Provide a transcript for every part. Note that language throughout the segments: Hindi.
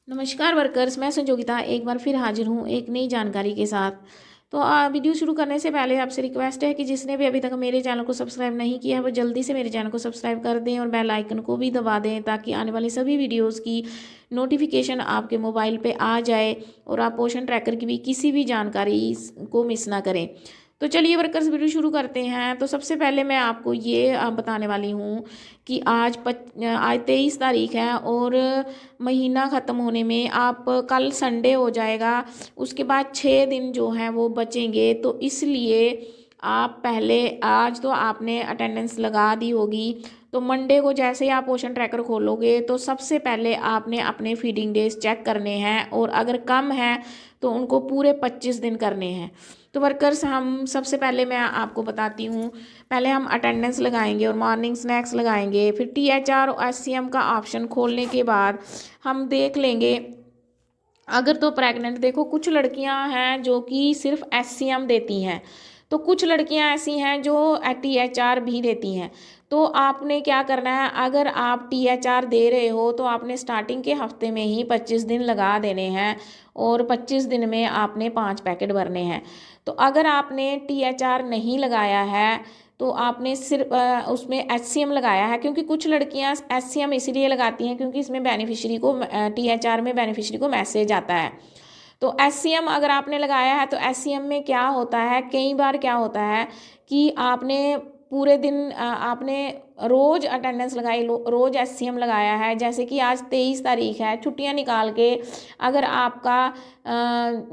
नमस्कार वर्कर्स, मैं संजोगिता एक बार फिर हाजिर हूँ एक नई जानकारी के साथ। तो वीडियो शुरू करने से पहले आपसे रिक्वेस्ट है कि जिसने भी अभी तक मेरे चैनल को सब्सक्राइब नहीं किया है वो जल्दी से मेरे चैनल को सब्सक्राइब कर दें और बेल आइकन को भी दबा दें ताकि आने वाली सभी वीडियोस की नोटिफिकेशन आपके मोबाइल पे आ जाए और आप पोषण ट्रैकर की भी किसी भी जानकारी को मिस ना करें। तो चलिए वर्कर्स, वीडियो शुरू करते हैं। तो सबसे पहले मैं आपको ये बताने वाली हूँ कि आज 23 तारीख है और महीना ख़त्म होने में आप कल संडे हो जाएगा। उसके बाद 6 दिन जो हैं वो बचेंगे। तो इसलिए आप पहले, आज तो आपने अटेंडेंस लगा दी होगी, तो मंडे को जैसे ही आप पोषण ट्रैकर खोलोगे तो सबसे पहले आपने अपने फीडिंग डेज चेक करने हैं और अगर कम है तो उनको पूरे 25 दिन करने हैं। तो वर्कर्स, हम सबसे पहले मैं आपको बताती हूँ। पहले हम अटेंडेंस लगाएंगे और मॉर्निंग स्नैक्स लगाएंगे, फिर THR और SCM का ऑप्शन खोलने के बाद हम देख लेंगे। अगर तो प्रेग्नेंट, देखो कुछ लड़कियां हैं जो कि सिर्फ SCM देती हैं, तो कुछ लड़कियां ऐसी हैं जो THR भी देती हैं। तो आपने क्या करना है, अगर आप THR दे रहे हो तो आपने स्टार्टिंग के हफ्ते में ही 25 दिन लगा देने हैं और 25 दिन में आपने 5 पैकेट भरने हैं। तो अगर आपने THR नहीं लगाया है तो आपने सिर्फ उसमें HCM लगाया है, क्योंकि कुछ लड़कियां SCM इसीलिए लगाती हैं क्योंकि इसमें बेनिफिशियरी को, THR में बेनिफिशियरी को मैसेज आता है। तो SCM अगर आपने लगाया है तो SCM में क्या होता है, कई बार क्या होता है कि आपने पूरे दिन आपने रोज अटेंडेंस लगाई, रोज SCM लगाया है। जैसे कि आज 23 तारीख है, छुट्टियां निकाल के अगर आपका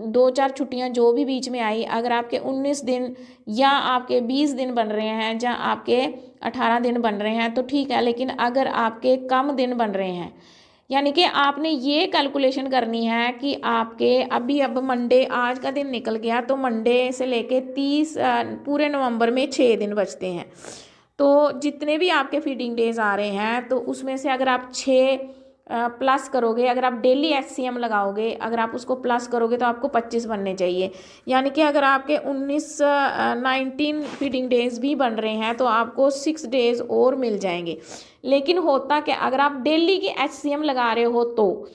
2-4 छुट्टियां जो भी बीच में आई, अगर आपके 19 दिन या आपके 20 दिन बन रहे हैं या आपके 18 दिन बन रहे हैं तो ठीक है। लेकिन अगर आपके कम दिन बन रहे हैं, यानी कि आपने ये कैलकुलेशन करनी है कि आपके अब मंडे, आज का दिन निकल गया तो मंडे से लेके 30 पूरे नवंबर में 6 दिन बचते हैं। तो जितने भी आपके फीडिंग डेज आ रहे हैं तो उसमें से अगर आप 6 प्लस करोगे, अगर आप डेली SCM लगाओगे, अगर आप उसको प्लस करोगे तो आपको 25 बनने चाहिए। यानी कि अगर आपके 19 फीडिंग डेज भी बन रहे हैं तो आपको 6 डेज और मिल जाएंगे। लेकिन होता क्या, अगर आप डेली की SCM लगा रहे हो तो,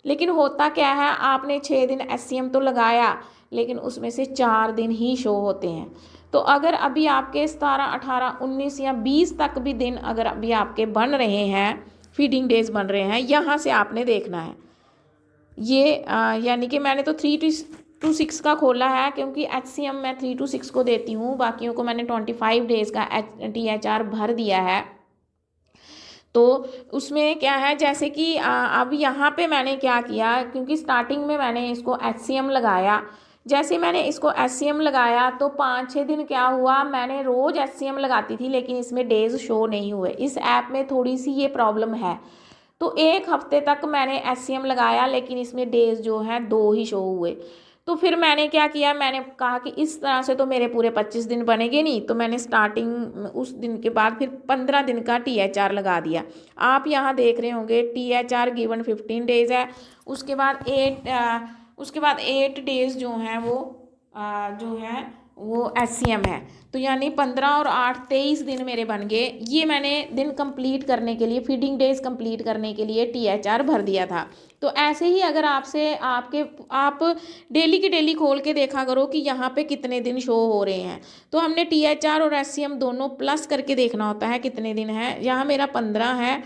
लेकिन होता क्या है, आपने 6 दिन SCM तो लगाया लेकिन उसमें से 4 दिन ही शो होते हैं। तो अगर अभी आपके 17, 18, 19 या 20 तक भी दिन अगर अभी आपके बन रहे हैं, फीडिंग डेज बन रहे हैं, यहाँ से आपने देखना है ये यानी कि मैंने तो 3 to 6 का खोला है क्योंकि HCM मैं 3 to 6 को देती हूँ, बाकियों को मैंने 25 डेज का THR भर दिया है। तो उसमें क्या है, जैसे कि अब यहाँ पे मैंने क्या किया, क्योंकि स्टार्टिंग में मैंने इसको SCM लगाया। जैसे मैंने इसको SCM लगाया तो 5-6 दिन क्या हुआ, मैंने रोज SCM लगाती थी लेकिन इसमें डेज शो नहीं हुए। इस ऐप में थोड़ी सी ये प्रॉब्लम है। तो 1 हफ्ते तक मैंने SCM लगाया लेकिन इसमें डेज जो है 2 ही शो हुए। तो फिर मैंने क्या किया, मैंने कहा कि इस तरह से तो मेरे पूरे 25 दिन बनेंगे नहीं, तो मैंने स्टार्टिंग उस दिन के बाद फिर 15 दिन का THR लगा दिया। आप यहाँ देख रहे होंगे THR गिवन 15 डेज है, उसके बाद 8 डेज जो हैं वो जो है वो SCM है। तो यानी 15 और 8, 23 दिन मेरे बन गए। ये मैंने दिन कंप्लीट करने के लिए, फीडिंग डेज कंप्लीट करने के लिए THR भर दिया था। तो ऐसे ही अगर आप डेली की डेली खोल के देखा करो कि यहाँ पे कितने दिन शो हो रहे हैं। तो हमने THR और SCM दोनों प्लस करके देखना होता है कितने दिन है। यहाँ मेरा 15 है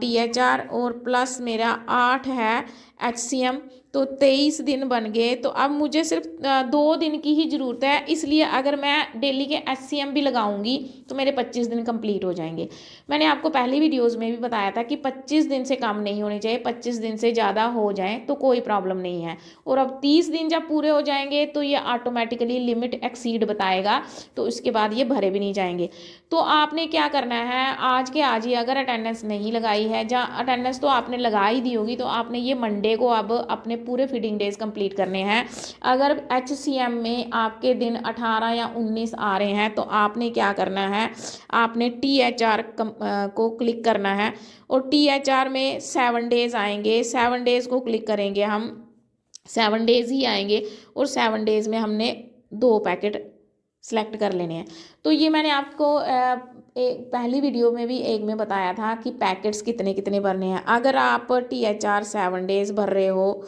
THR और प्लस मेरा 8 है HCM, तो 23 दिन बन गए। तो अब मुझे सिर्फ 2 दिन की ही ज़रूरत है, इसलिए अगर मैं डेली के SCM भी लगाऊंगी तो मेरे 25 दिन कंप्लीट हो जाएंगे। मैंने आपको पहली वीडियोस में भी बताया था कि 25 दिन से कम नहीं होने चाहिए, 25 दिन से ज़्यादा हो जाए तो कोई प्रॉब्लम नहीं है। और अब 30 दिन जब पूरे हो जाएंगे तो ये ऑटोमेटिकली लिमिट एक्सीड बताएगा, तो उसके बाद ये भरे भी नहीं जाएंगे। तो आपने क्या करना है, आज के आज ही अगर अटेंडेंस नहीं लगाई है, या अटेंडेंस तो आपने लगा ही दी होगी, तो आपने ये मंडे को अब अपने पूरे फीडिंग डेज कंप्लीट करने हैं। अगर HCM में आपके दिन 18 या 19 आ रहे हैं तो आपने क्या करना है, आपने THR को क्लिक करना है और THR में 7 डेज आएंगे, 7 डेज को क्लिक करेंगे हम, 7 डेज ही आएंगे और 7 डेज में हमने 2 पैकेट सेलेक्ट कर लेने हैं। तो ये मैंने आपको पहली वीडियो में भी एक में बताया था कि पैकेट्स कितने कितने भरने हैं। अगर आप THR 7 डेज़ भर रहे हो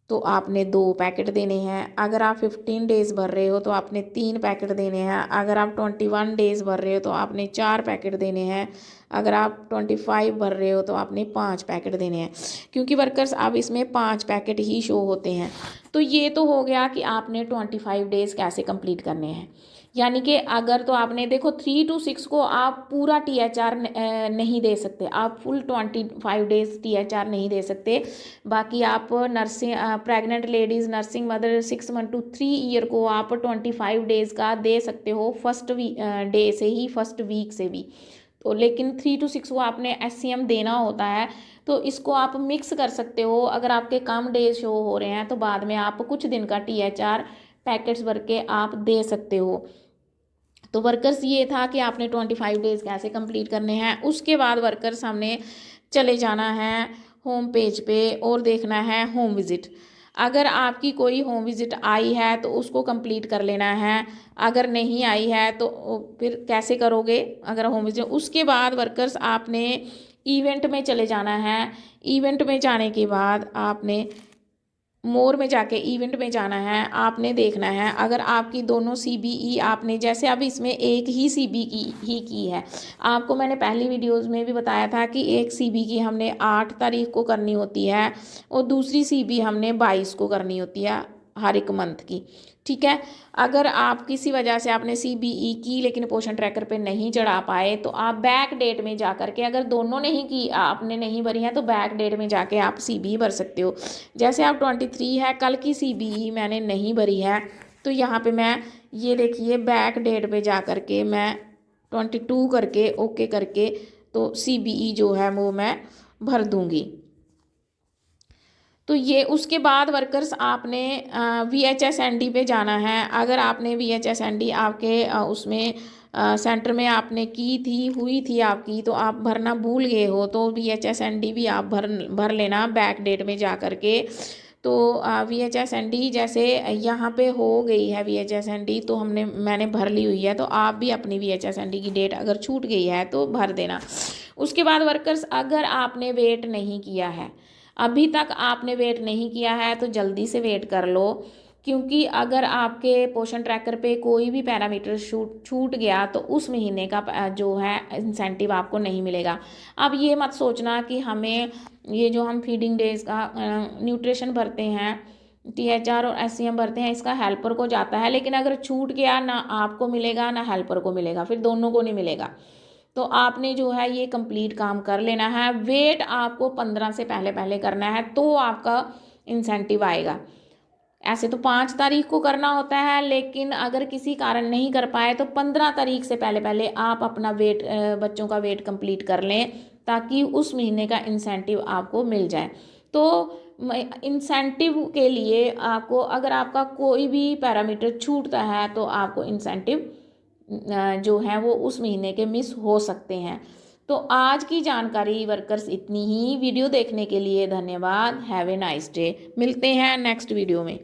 तो आपने 2 पैकेट देने हैं। अगर आप 15 डेज़ भर रहे हो तो आपने 3 पैकेट देने हैं। अगर आप 21 डेज़ भर रहे हो तो आपने 4 पैकेट देने हैं। अगर आप 25 भर रहे हो तो आपने 5 पैकेट देने हैं, क्योंकि वर्कर्स अब इसमें 5 पैकेट ही शो होते हैं। तो ये तो हो गया कि आपने 25 डेज़ कैसे कंप्लीट करने हैं। यानी कि अगर तो आपने देखो 3 to 6 को आप पूरा THR नहीं दे सकते, आप फुल 25 डेज़ THR नहीं दे सकते। बाकी आप nursing pregnant ladies, nursing mother 6 month to 3 year को आप 25 डेज़ का दे सकते हो, फर्स्ट डे से ही, फर्स्ट वीक से भी। तो लेकिन 3 to 6 को आपने SCM देना होता है। तो इसको आप मिक्स कर सकते हो। अगर आपके कम डेज शो हो रहे हैं तो बाद में आप कुछ दिन का THR पैकेट्स भर के आप दे सकते हो। तो वर्कर्स ये था कि आपने 25 डेज़ कैसे कंप्लीट करने हैं। उसके बाद वर्कर्स हमने चले जाना है होम पेज पे और देखना है होम विज़िट। अगर आपकी कोई होम विज़िट आई है तो उसको कंप्लीट कर लेना है। अगर नहीं आई है तो फिर कैसे करोगे अगर होम विज़िट। उसके बाद वर्कर्स आपने इवेंट में चले जाना है। इवेंट में जाने के बाद आपने मोर में जाके इवेंट में जाना है। आपने देखना है अगर आपकी दोनों CBE आपने, जैसे अब इसमें एक ही CBE की है। आपको मैंने पहली वीडियोस में भी बताया था कि एक CB की हमने 8 तारीख को करनी होती है और दूसरी CB हमने 22 को करनी होती है हर एक मंथ की। ठीक है, अगर आप किसी वजह से आपने CBE की लेकिन पोषण ट्रैकर पे नहीं चढ़ा पाए तो आप बैक डेट में जा कर के, अगर दोनों नहीं की, आपने नहीं भरी है तो बैक डेट में जाके आप CBE भर सकते हो। जैसे आप 23 है, कल की CBE मैंने नहीं भरी है तो यहाँ पे मैं ये देखिए बैक डेट पे जा कर के मैं 22 करके ओके करके तो CBE जो है वो मैं भर दूँगी। तो ये उसके बाद वर्कर्स आपने VHSND पे जाना है। अगर आपने VHSND आपके उसमें सेंटर में आपने की थी, हुई थी आपकी, तो आप भरना भूल गए हो तो VHSND भी आप भर लेना बैक डेट में जा कर के। तो VHSND जैसे यहाँ पे हो गई है VHSND तो मैंने भर ली हुई है, तो आप भी अपनी VHSND की डेट अगर छूट गई है तो भर देना। उसके बाद वर्कर्स अगर आपने वेट नहीं किया है, अभी तक आपने वेट नहीं किया है तो जल्दी से वेट कर लो, क्योंकि अगर आपके पोषण ट्रैकर पे कोई भी पैरामीटर छूट गया तो उस महीने का जो है इंसेंटिव आपको नहीं मिलेगा। अब ये मत सोचना कि हमें ये जो हम फीडिंग डेज का न्यूट्रिशन भरते हैं, THR और SCM भरते हैं, इसका हेल्पर को जाता है, लेकिन अगर छूट गया ना आपको मिलेगा ना हेल्पर को मिलेगा, फिर दोनों को नहीं मिलेगा। तो आपने जो है ये कंप्लीट काम कर लेना है। वेट आपको 15 से पहले पहले करना है तो आपका इंसेंटिव आएगा। ऐसे तो 5 तारीख को करना होता है, लेकिन अगर किसी कारण नहीं कर पाए तो 15 तारीख से पहले पहले आप अपना वेट, बच्चों का वेट कंप्लीट कर लें ताकि उस महीने का इंसेंटिव आपको मिल जाए। तो इंसेंटिव के लिए आपको, अगर आपका कोई भी पैरामीटर छूटता है तो आपको इंसेंटिव जो है वो उस महीने के मिस हो सकते हैं। तो आज की जानकारी वर्कर्स इतनी ही। वीडियो देखने के लिए धन्यवाद। Have a nice day. मिलते हैं नेक्स्ट वीडियो में।